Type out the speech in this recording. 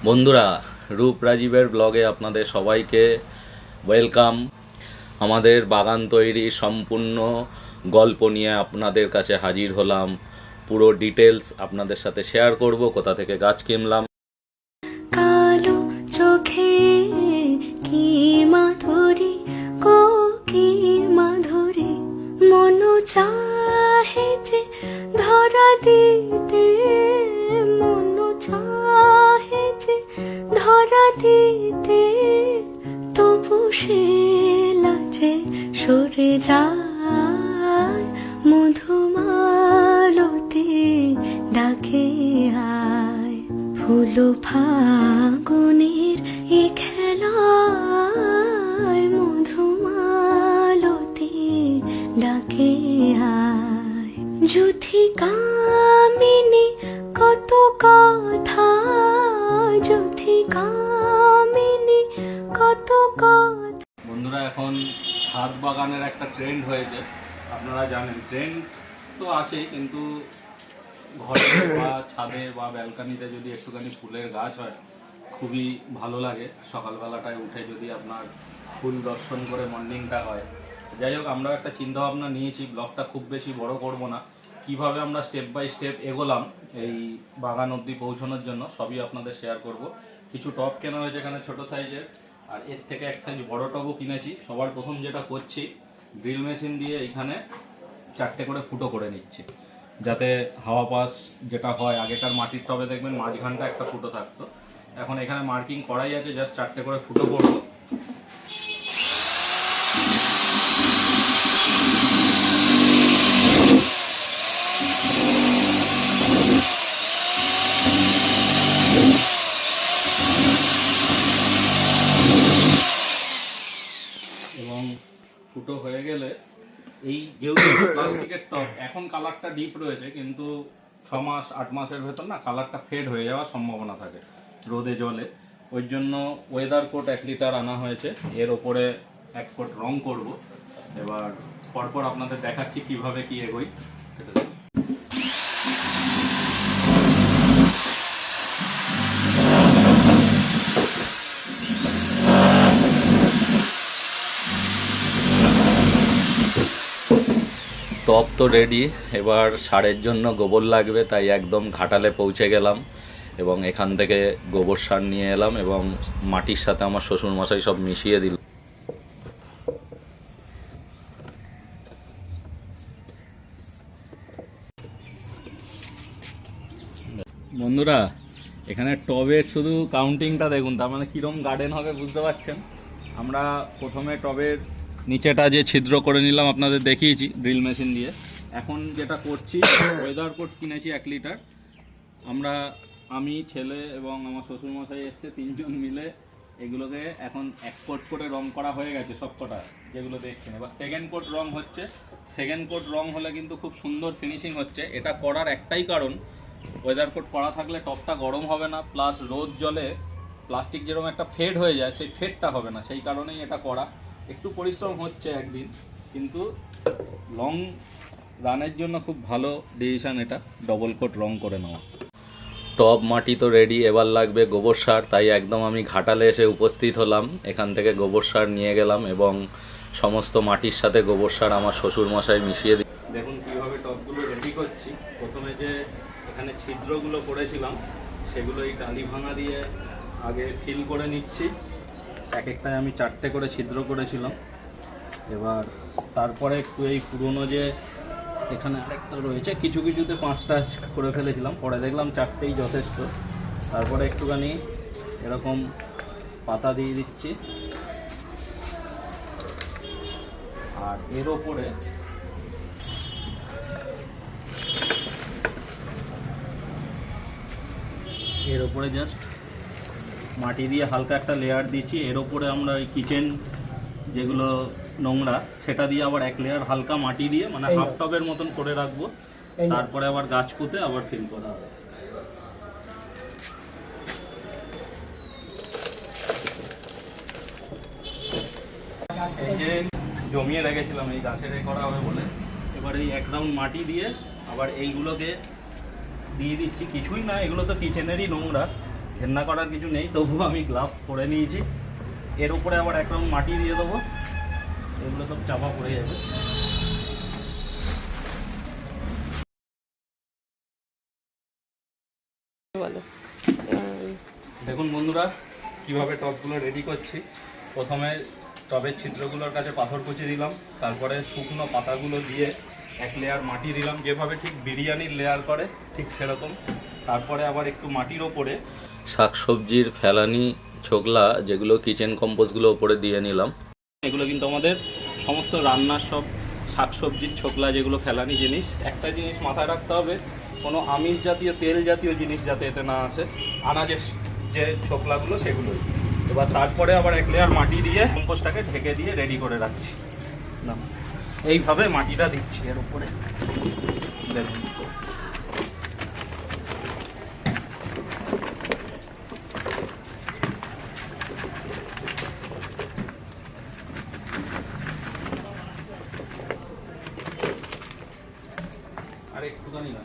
বন্ধুরা, রূপ রাজীবের ব্লগে আপনাদের সবাইকে ওয়েলকাম। আমাদের বাগান তৈরির সম্পূর্ণ গল্প নিয়ে আপনাদের কাছে হাজির হলাম। পুরো ডিটেলস আপনাদের সাথে শেয়ার করব, কোথা থেকে গাছ কিনলাম। কালো চোখে কি মাধুরী, কি মাধুরী, মন চাহে যে ধরা দিতে, মন চাহে যে ধরা দিতে, তবু সে লাজে সরে যায়, মধুমালতি ডাকে আয়। ফুল ফাগুনের এ খেলায়, মধুমালতি ডাকে আয়। যুথি কামিনী কত কথা, যুথি কামিনী কত কথা। বন্ধুরা, এখন ছাদ বাগানের একটা ট্রেন্ড হয়েছে, আপনারা জানেন। ট্রেন্ড তো আছেই, কিন্তু ঘরে বা ছাদে বা ব্যালকানিতে যদি একটুখানি ফুলের গাছ হয় খুবই ভালো লাগে। সকালবেলাটায় উঠে যদি আপনার ফুল দর্শন করে মর্নিংটা হয়। যাই হোক, আমরা একটা চিন্তাভাবনা নিয়েছি, ব্লগটা খুব বেশি বড় করব না। কিভাবে আমরা স্টেপ বাই স্টেপ এগোলাম এই বাগান অবধি পৌঁছানোর জন্য সবই আপনাদের শেয়ার করব। কিছু টব কেনা হয়েছে এখানে ছোট সাইজের, আর এর থেকে এক সাইজ বড় টবও কিনেছি। সবার প্রথম যেটা করছি, ড্রিল মেশিন দিয়ে এখানে 4টে করে ফুটো করে নিচ্ছি, যাতে হাওয়া পাস যেটা হয়। আগেকার মাটির টবে দেখবেন মাঝখানটা একটা ফুটো থাকতো, এখন এখানে মার্কিং করাই আছে, জাস্ট 4টে করে ফুটো করবো। এবং ফুটো হয়ে গেলে এই যেহেতু প্লাস্টিকের টব, এখন কালারটা ডিপ রয়েছে, কিন্তু 6 মাস 8 মাসের ভেতর না কালারটা ফেড হয়ে যাওয়ার সম্ভাবনা থাকে রোদে জলে। ওই জন্য ওয়েদার কোট 1 লিটার আনা হয়েছে, এর ওপরে 1 কোট রং করব। এবার পরপর আপনাদের দেখাচ্ছি কিভাবে কি এগোই। টব তো রেডি, এবার সারের জন্য গোবর লাগবে, তাই একদম ঘাটালে পৌঁছে গেলাম এবং এখান থেকে গোবর সার নিয়ে এলাম এবং মাটির সাথে আমার শ্বশুরমশাই সব মিশিয়ে দিল। বন্ধুরা, এখানে টবের শুধু কাউন্টিংটা দেখুন, তার মানে কীরকম গার্ডেন হবে বুঝতে পারছেন। আমরা প্রথমে টবের নিচেটা যে ছিদ্র করে নিলাম আপনাদের দেখিয়েছি ড্রিল মেশিন দিয়ে। এখন যেটা করছি, ওয়েদার কোট কিনেছি 1 লিটার। আমি, ছেলে এবং আমার শ্বশুরমশাই এসছে, 3 জন মিলে এগুলোকে এখন 1 কোট করে রং করা হয়ে গেছে সবকটা যেগুলো দেখছেন। এবার সেকেন্ড কোট রং হচ্ছে। সেকেন্ড কোট রং হলে কিন্তু খুব সুন্দর ফিনিশিং হচ্ছে। এটা করার একটাই কারণ, ওয়েদার কোট করা থাকলে টপটা গরম হবে না, প্লাস রোদ জলে প্লাস্টিক যেরকম একটা ফেড হয়ে যায় সেই ফেডটা হবে না। সেই কারণেই এটা করা। একটু পরিশ্রম হচ্ছে একদিন, কিন্তু লং রানের জন্য খুব ভালো ডিসিশন এটা, ডবল কোট রং করে নেওয়া। টব মাটি তো রেডি, এবার লাগবে গোবর সার। তাই একদম আমি ঘাটালে এসে উপস্থিত হলাম, এখান থেকে গোবর সার নিয়ে গেলাম এবং সমস্ত মাটির সাথে গোবর সার আমার শ্বশুরমশাই মিশিয়ে দিই। দেখুন কীভাবে টবগুলো রেডি করছি। প্রথমে যে এখানে ছিদ্রগুলো করেছিলাম সেগুলো এই টালি ভাঙা দিয়ে আগে ফিল করে নিচ্ছি। এক একটায় আমি 4টে করে ছিদ্র করেছিলাম। এবার তারপরে একটু এই পুরনো যে এখানে আরেকটা রয়েছে, কিছু কিছুতে 5টা করে ফেলেছিলাম, পরে দেখলাম 4টেই যথেষ্ট। তারপরে একটুখানি এরকম পাতা দিয়ে দিচ্ছি, আর এর ওপরে জাস্ট মাটি দিয়ে হালকা একটা লেয়ার দিচ্ছি। এর ওপরে আমরা ওই কিচেন যেগুলো নোংরা সেটা দিয়ে আবার 1 লেয়ার হালকা মাটি দিয়ে, মানে হাফ টবের মতন করে রাখবো। তারপরে আবার গাছ পুঁতে আবার ফিল করা হবে। এই যে জমিয়ে রেখেছিলাম এই গাছের করা হবে বলে, এবার এই 1 রাউন্ড মাটি দিয়ে আবার এইগুলোকে দিয়ে দিচ্ছি। কিছুই না, এগুলো তো কিচেনেরই নোংরা, ঘেন্না করার কিছু নেই, তবুও আমি গ্লাভস পরে নিয়েছি। এর উপরে আবার এক রাউন্ড মাটি দিয়ে দেবো, এগুলো সব চাপা পড়ে যাবে। বলো। দেখুন বন্ধুরা কিভাবে টবগুলো রেডি করছি। প্রথমে টবের ছিদ্রগুলোর কাছে পাথর কুচি দিলাম, তারপরে শুকনো পাতাগুলো দিয়ে এক লেয়ার মাটি দিলাম, যেভাবে ঠিক বিরিয়ানির লেয়ার করে ঠিক সেরকম। তারপরে আবার একটু মাটির ওপরে শাকসবজির ফেলানি ছোকলা, যেগুলো কিচেন কম্পোস্টগুলো ওপরে দিয়ে নিলাম। এগুলো কিন্তু আমাদের সমস্ত রান্নার সব শাকসবজির ছোকলা, যেগুলো ফেলানি জিনিস। একটা জিনিস মাথায় রাখতে হবে, কোনো আমিষ জাতীয় তেল জাতীয় জিনিস যাতে এতে না আসে। আনাজের যে ছোকলাগুলো সেগুলোই। এবার তারপরে আবার এক লেয়ার মাটি দিয়ে কম্পোস্টটাকে ঢেকে দিয়ে রেডি করে রাখছি। না, এইভাবে মাটিটা দিচ্ছি এর উপরে। দেখুন আর একটুখানি না।